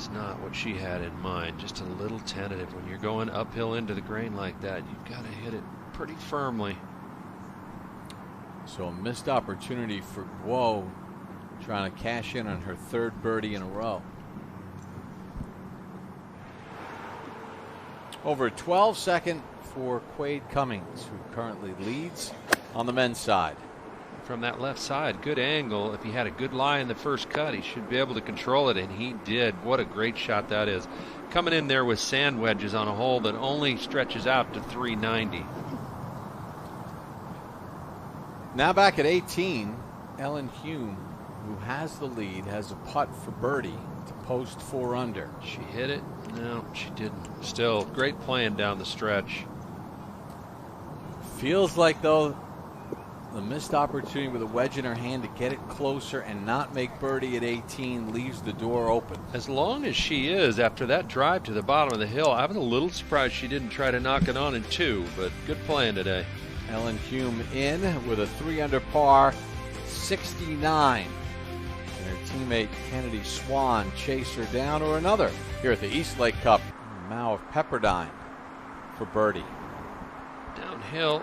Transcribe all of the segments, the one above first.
is not what she had in mind. Just a little tentative. When you're going uphill into the grain like that, you've got to hit it pretty firmly. So a missed opportunity for Guo, trying to cash in on her third birdie in a row. Over 12 second for Quade Cummings, who currently leads on the men's side. From that left side, good angle. If he had a good lie in the first cut, he should be able to control it, and he did. What a great shot that is. Coming in there with sand wedges on a hole that only stretches out to 390. Now back at 18, Ellen Hume, who has the lead, has a putt for birdie to post 4 under. She hit it? No, she didn't. Still, great playing down the stretch. Feels like, though, the missed opportunity with a wedge in her hand to get it closer and not make birdie at 18 leaves the door open. As long as she is, after that drive to the bottom of the hill, I was a little surprised she didn't try to knock it on in 2, but good playing today. Ellen Hume in with a 3 under par, 69. And her teammate Kennedy Swan chase her down, or another here at the EastLakeCup. Mao of Pepperdine for birdie. Downhill.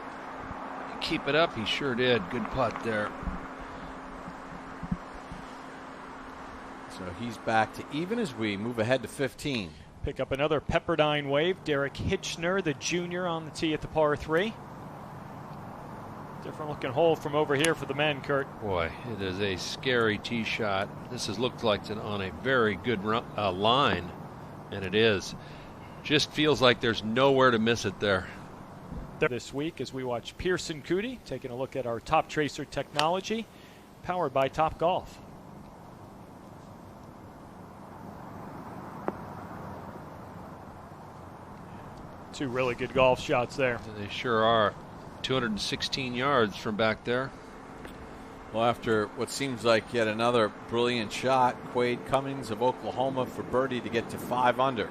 Keep it up. He sure did. Good putt there. So he's back to even as we move ahead to 15. Pick up another Pepperdine wave. Derek Hitchner, the junior, on the tee at the par 3. Different looking hole from over here for the men, Kurt. Boy, it is a scary tee shot. This has looked like it's on a very good line, and it is. Just feels like there's nowhere to miss it there. This week as we watch Pearson Coody taking a look at our Top Tracer technology powered by Top Golf. Two really good golf shots there. They sure are. 216 yards from back there. Well, after what seems like yet another brilliant shot, Quade Cummings of Oklahoma for birdie to get to 5 under.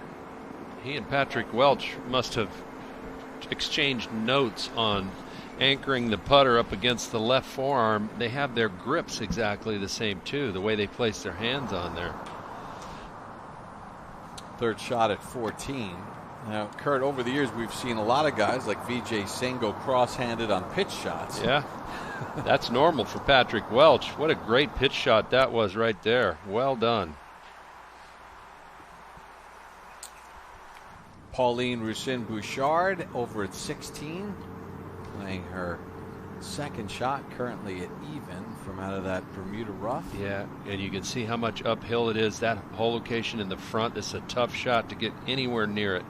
He and Patrick Welch must have exchanged notes on anchoring the putter up against the left forearm. They have their grips exactly the same too, the way they place their hands on there. Third shot at 14. Now, Kurt, over the years we've seen a lot of guys like Vijay Singh go cross-handed on pitch shots. Yeah, that's normal for Patrick Welch. What a great pitch shot that was right there. Well done. Pauline Roussin-Bouchard over at 16, playing her second shot, currently at even from out of that Bermuda rough. Yeah, and you can see how much uphill it is. That whole location in the front, it's a tough shot to get anywhere near it.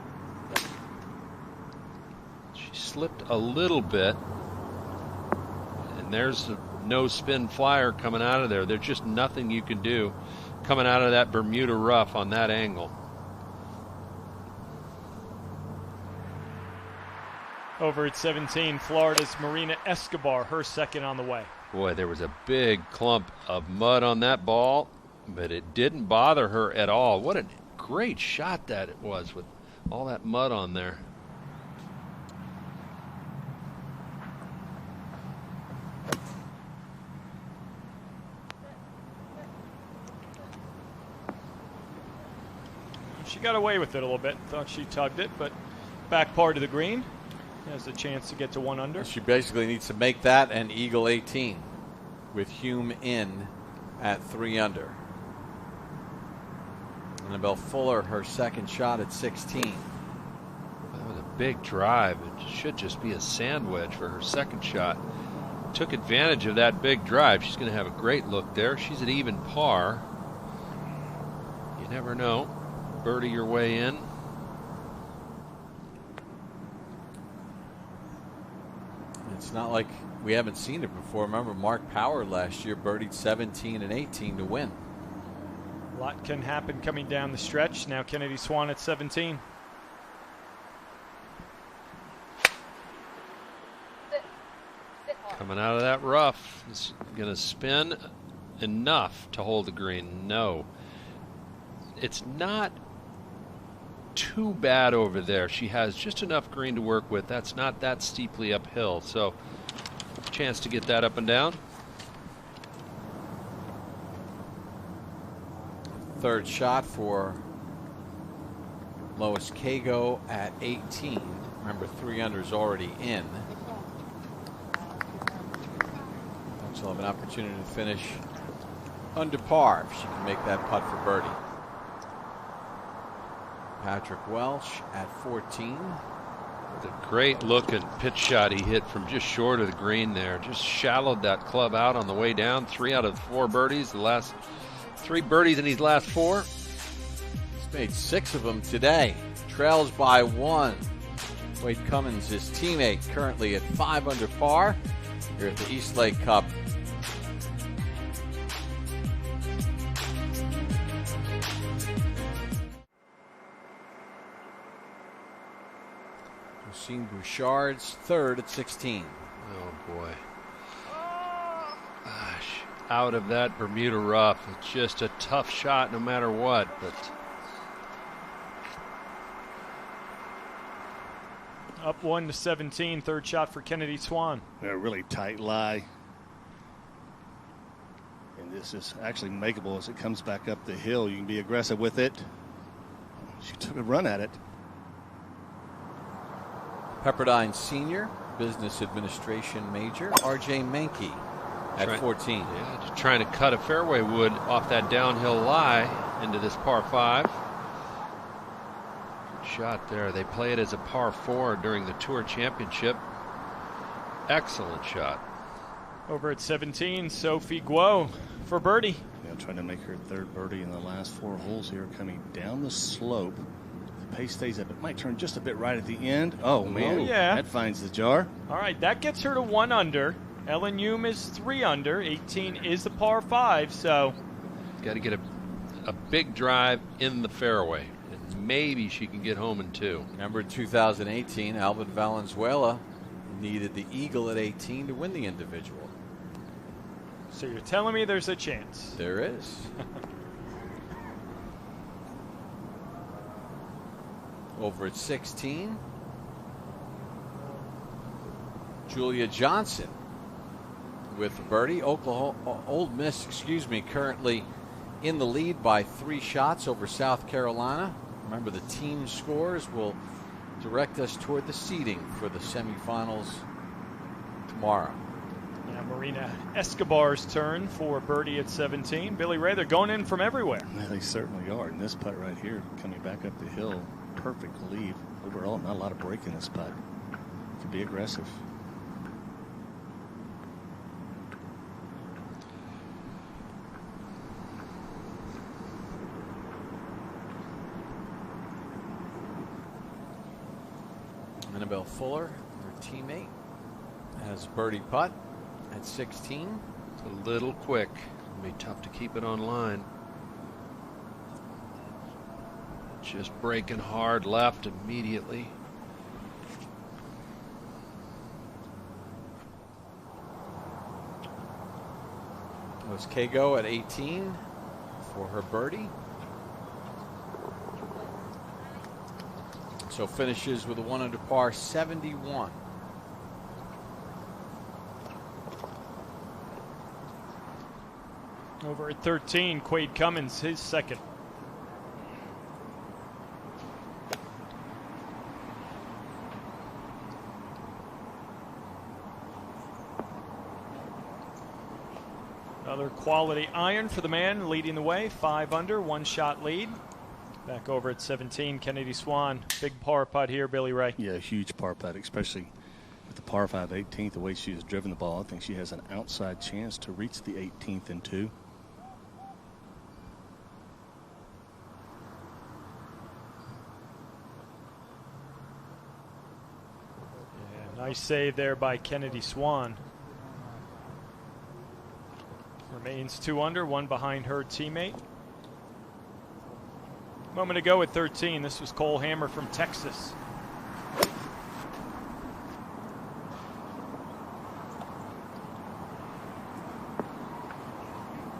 She slipped a little bit, and there's a no spin flyer coming out of there. There's just nothing you can do coming out of that Bermuda rough on that angle. Over at 17, Florida's Marina Escobar, her second on the way. Boy, there was a big clump of mud on that ball, but it didn't bother her at all. What a great shot that it was with all that mud on there. She got away with it a little bit. Thought she tugged it, but back part of the green has a chance to get to 1 under. She basically needs to make that an eagle 18 with Hume in at 3 under. Annabelle Fuller, her second shot at 16. That was a big drive. It should just be a sand wedge for her second shot. Took advantage of that big drive. She's going to have a great look there. She's at even par. You never know. Birdie your way in. It's not like we haven't seen it before. Remember, Mark Power last year birdied 17 and 18 to win. A lot can happen coming down the stretch. Now Kennedy Swan at 17. Coming out of that rough. Is going to spin enough to hold the green. No. It's not too bad over there. She has just enough green to work with. That's not that steeply uphill, so chance to get that up and down. Third shot for Lois Kago at 18. Remember, 3 under is already in. She'll have an opportunity to finish under par if she can make that putt for birdie. Patrick Welch at 14. The great looking pitch shot he hit from just short of the green there. Just shallowed that club out on the way down. 3 out of 4 birdies. The last 3 birdies in these last 4. He's made 6 of them today. Trails by 1. Wade Cummins, his teammate, currently at 5 under par here at the East Lake Cup. Bouchard's 3rd at 16. Oh boy. Gosh. Out of that Bermuda rough. It's just a tough shot no matter what. But up 1 to 17. 3rd shot for Kennedy Swan. A really tight lie. And this is actually makeable as it comes back up the hill. You can be aggressive with it. She took a run at it. Pepperdine senior, business administration major, R.J. Menke at 14. Yeah, just trying to cut a fairway wood off that downhill lie into this par 5. Good shot there. They play it as a par 4 during the Tour Championship. Excellent shot. Over at 17, Sophie Guo for birdie. Yeah, trying to make her 3rd birdie in the last 4 holes here, coming down the slope. The pace stays up. It might turn just a bit right at the end. Oh, man. Yeah. That finds the jar. All right, that gets her to 1 under. Ellen Hume is 3 under. 18 is the par 5, so. Got to get a big drive in the fairway. And maybe she can get home in 2. Remember 2018, Albert Valenzuela needed the eagle at 18 to win the individual. So you're telling me there's a chance? There is. Over at 16, Julia Johnson with a birdie. Old Miss, currently in the lead by 3 shots over South Carolina. Remember, the team scores will direct us toward the seeding for the semifinals tomorrow. Now Marina Escobar's turn for birdie at 17. Billy Ray, they're going in from everywhere. Yeah, they certainly are. And this putt right here, coming back up the hill, perfect leave. Overall, not a lot of break in this putt. Could be aggressive. Annabelle Fuller, her teammate, has birdie putt at 16. It's a little quick. It'll be tough to keep it on line. Just breaking hard left immediately. It was Kago at 18 for her birdie. So finishes with a 1 under par 71. Over at 13, Quade Cummins, his 2nd. Another quality iron for the man leading the way. 5 under, 1 shot lead. Back over at 17, Kennedy Swan. Big par putt here, Billy Ray. Yeah, huge par putt, especially with the par 5 18th, the way she has driven the ball. I think she has an outside chance to reach the 18th in 2. Yeah, nice save there by Kennedy Swan. Remains 2 under, 1 behind her teammate. Moment ago at 13, this was Cole Hammer from Texas.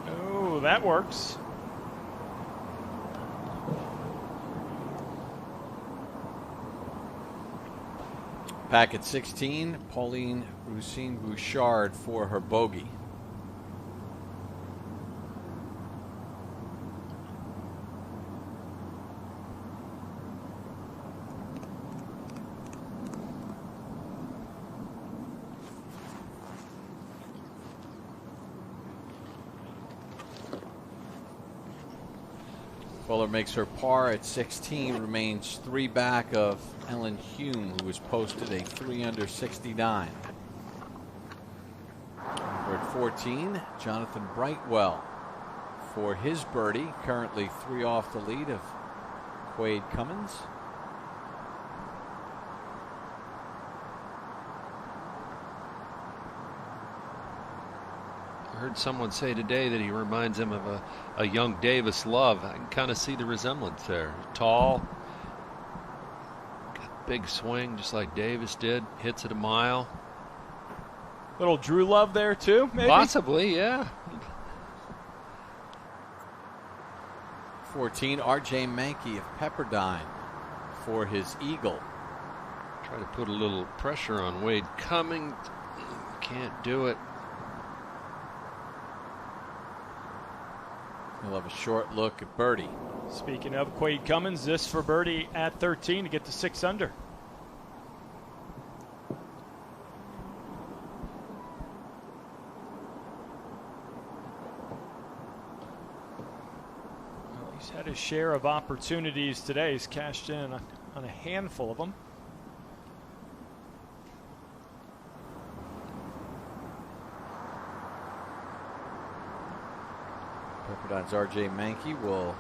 Oh, that works. Back at 16, Pauline Roussine Bouchard for her bogey. Weller makes her par at 16, remains 3 back of Ellen Hume, who was posted a 3 under 69. We're at 14, Jonathan Brightwell for his birdie, currently 3 off the lead of Quade Cummins. I heard someone say today that he reminds him of a young Davis Love. I can kind of see the resemblance there. Tall, got a big swing just like Davis did, hits it a mile. Little Drew Love there too, maybe? Possibly, yeah. 14, R.J. Mankey of Pepperdine for his eagle. Try to put a little pressure on Wade Cummings. Can't do it. He'll have a short look at birdie. Speaking of Quade Cummins, this for birdie at 13 to get to 6 under. Well, he's had his share of opportunities today. He's cashed in on a handful of them. Pepperdine's R.J. Mankey will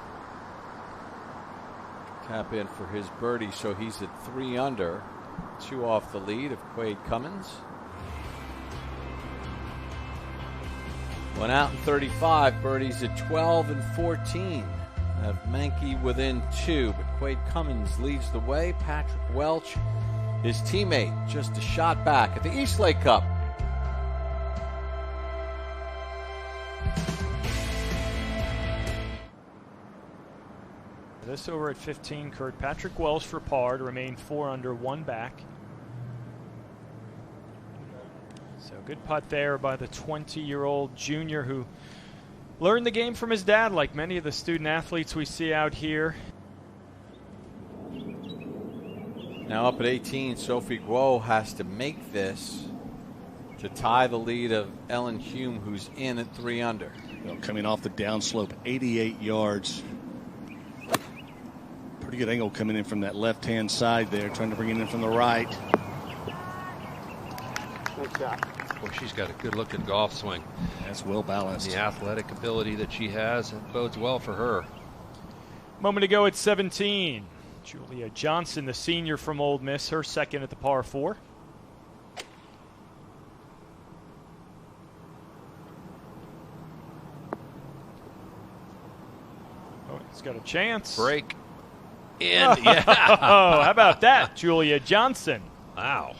tap in for his birdie, so he's at 3 under, 2 off the lead of Quade Cummins. Went out in 35, birdies at 12 and 14. Have Mankey within 2, but Quade Cummins leads the way. Patrick Welch, his teammate, just a shot back at the Eastlake Cup. This over at 15, Kurt. Patrick Welch for par to remain 4 under, 1 back. So good putt there by the 20-year-old junior who learned the game from his dad, like many of the student athletes we see out here. Now up at 18, Sophie Guo has to make this to tie the lead of Ellen Hume, who's in at 3 under. Well, coming off the downslope, 88 yards. Pretty good angle coming in from that left-hand side there, trying to bring it in from the right. Good shot. Boy, she's got a good-looking golf swing. That's well balanced. The athletic ability that she has, it bodes well for her. Moment to go at 17. Julia Johnson, the senior from Ole Miss, her second at the par 4. Oh, he's got a chance. Break. And yeah. Oh, how about that, Julia Johnson? Wow.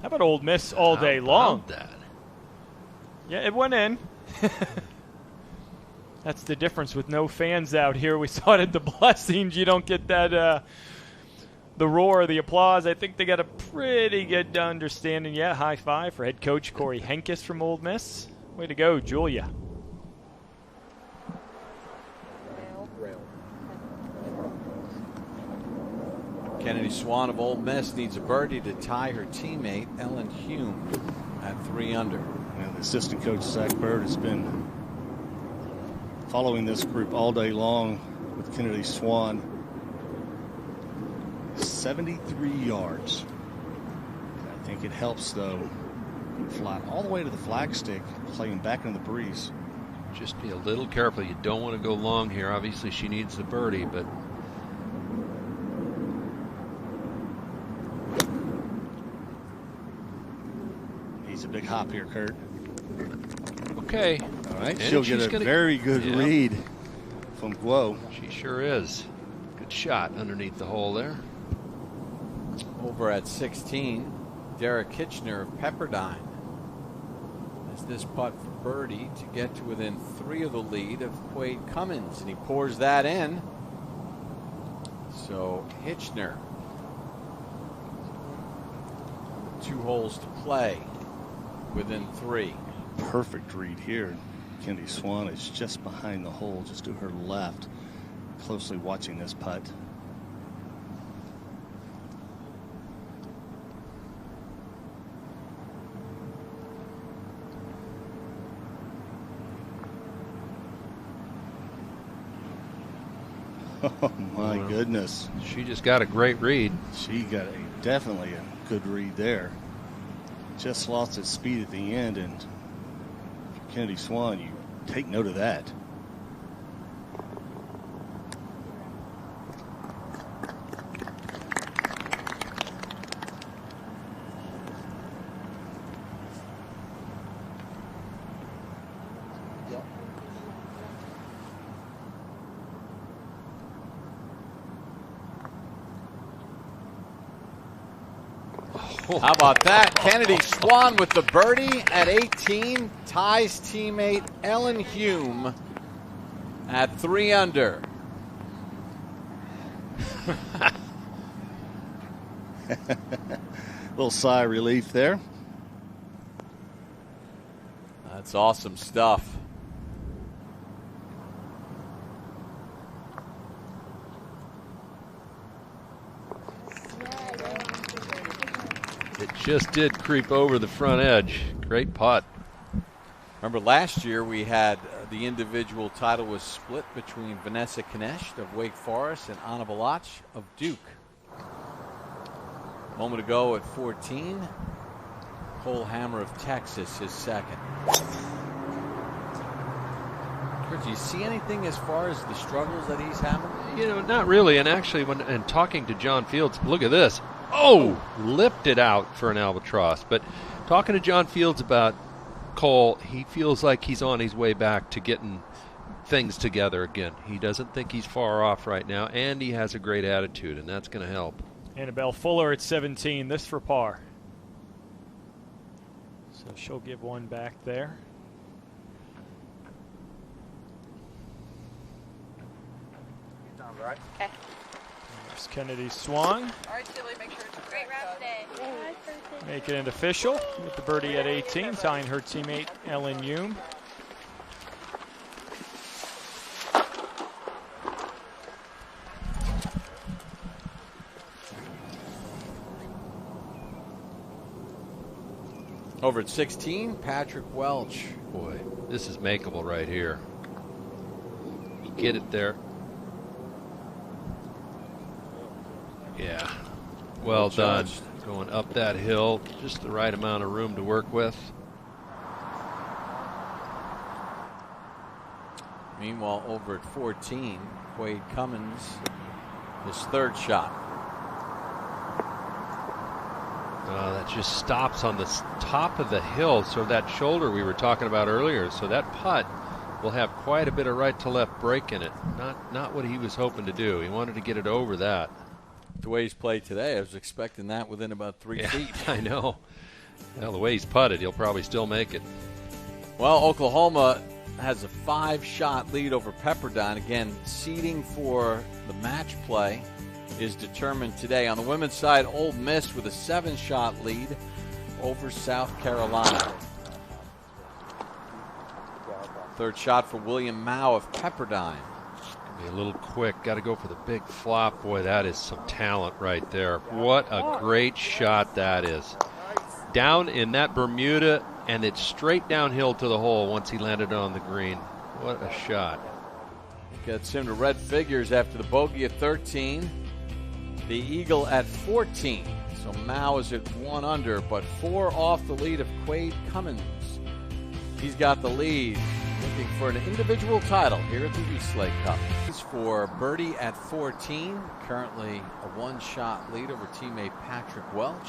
How about Ole Miss all day long? How about that? Yeah, it went in. That's the difference with no fans out here. We saw it at the Blessings. You don't get that, the roar, the applause. I think they got a pretty good understanding. Yeah, high five for head coach Corey Henkes from Ole Miss. Way to go, Julia. Kennedy Swan of Ole Miss needs a birdie to tie her teammate Ellen Hume at 3 under. And the assistant coach, Zach Bird, has been following this group all day long with Kennedy Swan. 73 yards. I think it helps, though. Fly all the way to the flagstick, playing back in the breeze. Just be a little careful. You don't want to go long here. Obviously, she needs the birdie, but needs a big hop here, Kurt. okay. All right, And she'll get a very good read from Guo. She sure is. Good shot underneath the hole there. Over at 16, Derek Kitchener of Pepperdine has this putt for birdie to get to within 3 of the lead of Quade Cummins, and he pours that in. So Hitchner, 2 holes to play, within 3. Perfect read here. Kennedy Swan is just behind the hole, just to her left, closely watching this putt. Oh, my goodness. She just got a great read. She got definitely a good read there. Just lost its speed at the end, and Kennedy Swan, you take note of that. How about that? Kennedy Swan with the birdie at 18. Ties teammate Ellen Hume at 3 under. Little sigh of relief there. That's awesome stuff. It just did creep over the front edge. Great putt. Remember last year we had the individual title was split between Vanessa Knecht of Wake Forest and Anna Balach of Duke. A moment ago at 14, Cole Hammer of Texas is second. Kurt, do you see anything as far as the struggles that he's having? You know, not really. And actually, when talking to John Fields, look at this. Oh, lifted out for an albatross. But talking to John Fields about Cole, he feels like he's on his way back to getting things together again. He doesn't think he's far off right now, and he has a great attitude, and that's going to help. Annabelle Fuller at 17, this for par. So she'll give one back there. Right. Okay. There's Kennedy Swan. All right, Tilly, make sure it's a great round today. Making it official with the birdie at 18, tying her teammate Ellen Hume. Over at 16, Patrick Welch. Boy, this is makeable right here. Get it there. Yeah, well done. Going up that hill, just the right amount of room to work with. Meanwhile, over at 14, Quade Cummins, his third shot. That just stops on the top of the hill, so that shoulder we were talking about earlier. So that putt will have quite a bit of right to left break in it. Not what he was hoping to do. He wanted to get it over that. The way he's played today, I was expecting that within about 3 feet. I know. Well, the way he's putted, he'll probably still make it. Well, Oklahoma has a 5-shot lead over Pepperdine. Again, seeding for the match play is determined today. On the women's side, Ole Miss with a 7-shot lead over South Carolina. Third shot for William Mao of Pepperdine. Be a little quick. Got to go for the big flop. Boy, that is some talent right there. What a great shot that is. Down in that Bermuda, and it's straight downhill to the hole once he landed on the green. What a shot. Gets him to red figures after the bogey at 13. The eagle at 14. So Mao is at 1 under, but 4 off the lead of Quade Cummins. He's got the lead, looking for an individual title here at the Eastlake Cup. He's for birdie at 14, currently a 1-shot lead over teammate Patrick Welch.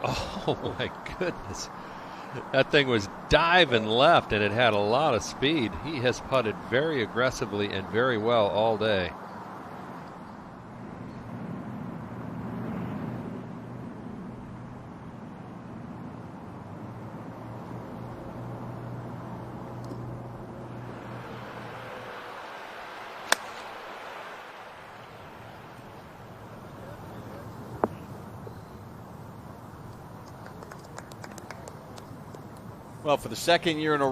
Oh my goodness. That thing was diving left, and it had a lot of speed. He has putted very aggressively and very well all day. Well, for the second year in a